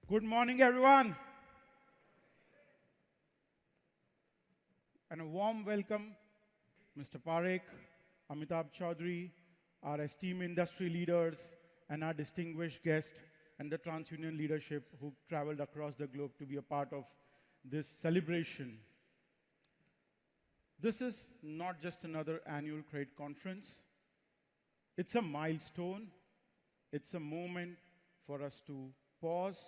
Good morning, everyone, and a warm welcome, Mr. Parekh, Amitabh Chaudhary, our esteemed industry leaders, and our distinguished guests, and the TransUnion leadership who traveled across the globe to be a part of this celebration. This is not just another annual credit conference. It's a milestone. It's a moment for us to pause,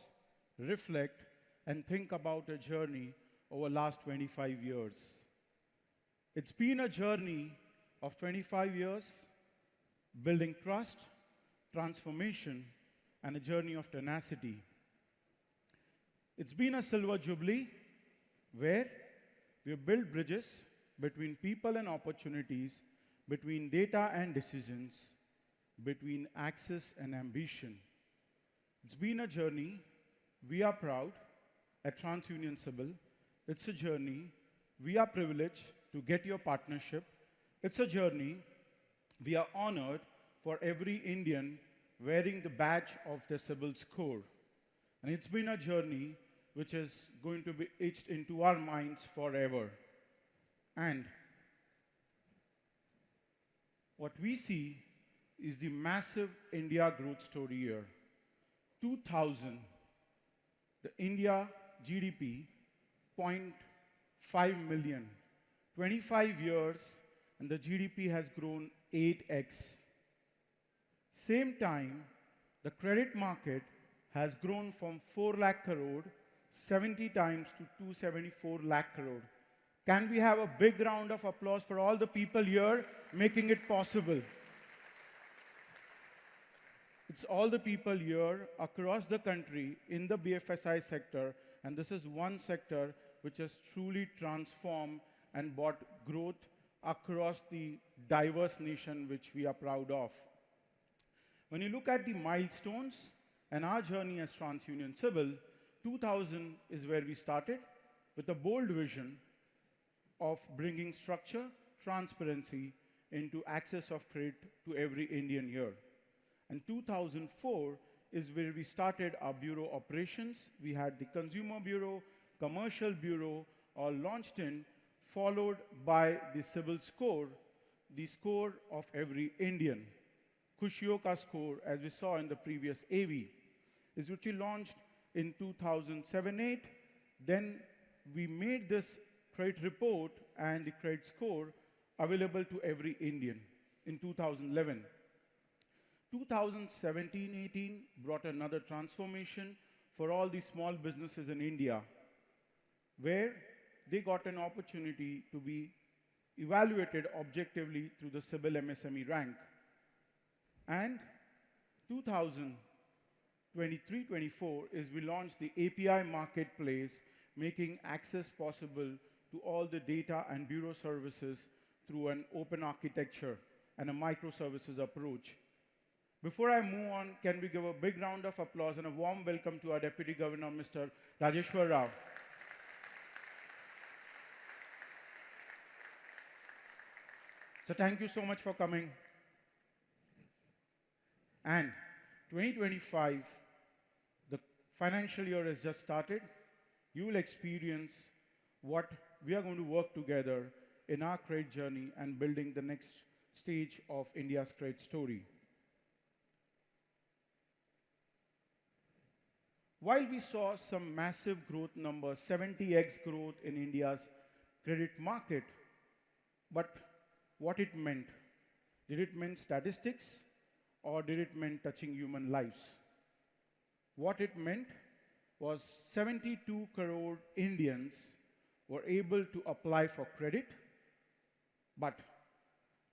reflect, and think about a journey over the last 25 years. It's been a journey of 25 years, building trust, transformation, and a journey of tenacity. It's been a silver jubilee where we have built bridges between people and opportunities, between data and decisions, between access and ambition. It's been a journey. We are proud at TransUnion CIBIL. It's a journey. We are privileged to get your partnership. It's a journey. We are honored for every Indian wearing the badge of the CIBIL score. And it's been a journey which is going to be etched into our minds forever. And what we see is the massive India growth story here. 2000, the India GDP, 0.5 million. 25 years, and the GDP has grown 8x. Same time, the credit market has grown from 4 lakh crore 70 times to 274 lakh crore. Can we have a big round of applause for all the people here making it possible? It's all the people here across the country in the BFSI sector, and this is one sector which has truly transformed and brought growth across the diverse nation which we are proud of. When you look at the milestones and our journey as TransUnion CIBIL, 2000 is where we started with a bold vision of bringing structure, transparency into access of credit to every Indian here. And 2004 is where we started our bureau operations. We had the Consumer Bureau, Commercial Bureau, all launched in, followed by the CIBIL score, the score of every Indian. Khushiyon ka score, as we saw in the previous AV, is which we launched in 2007-8. Then we made this credit report and the credit score available to every Indian in 2011. 2017-18 brought another transformation for all the small businesses in India, where they got an opportunity to be evaluated objectively through the CIBIL MSME rank. And 2023-24 is we launched the API marketplace, making access possible to all the data and bureau services through an open architecture and a microservices approach. Before I move on, can we give a big round of applause and a warm welcome to our Deputy Governor, Mr. Rajeshwar Rao. So thank you so much for coming. And 2025, the financial year has just started. You will experience what we are going to work together in our credit journey and building the next stage of India's credit story. While we saw some massive growth numbers, 70x growth in India's credit market, but what it meant? Did it mean statistics, or did it mean touching human lives? What it meant was 72 crore Indians were able to apply for credit, but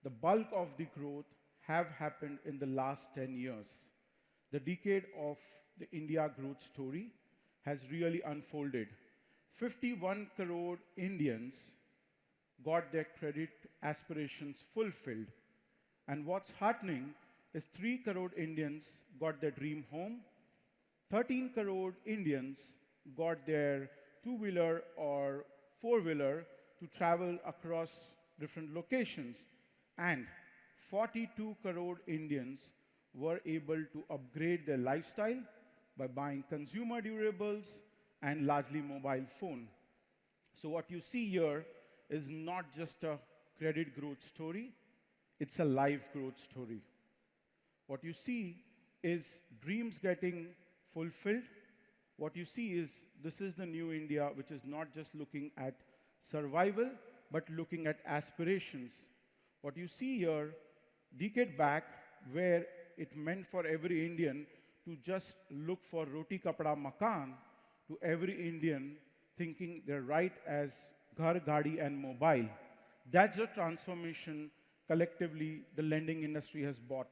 the bulk of the growth have happened in the last 10 years. The decade of the India growth story has really unfolded. 51 crore Indians got their credit aspirations fulfilled. And what's heartening is 3 crore Indians got their dream home, 13 crore Indians got their two-wheeler or four-wheeler to travel across different locations, and 42 crore Indians were able to upgrade their lifestyle by buying consumer durables and largely mobile phone. So what you see here is not just a credit growth story, it's a live growth story. What you see is dreams getting fulfilled. What you see is this is the new India, which is not just looking at survival, but looking at aspirations. What you see here, decade back, where it meant for every Indian to just look for roti kapda makan, to every Indian thinking they're right as ghar, gadi, and mobile. That's the transformation collectively the lending industry has bought.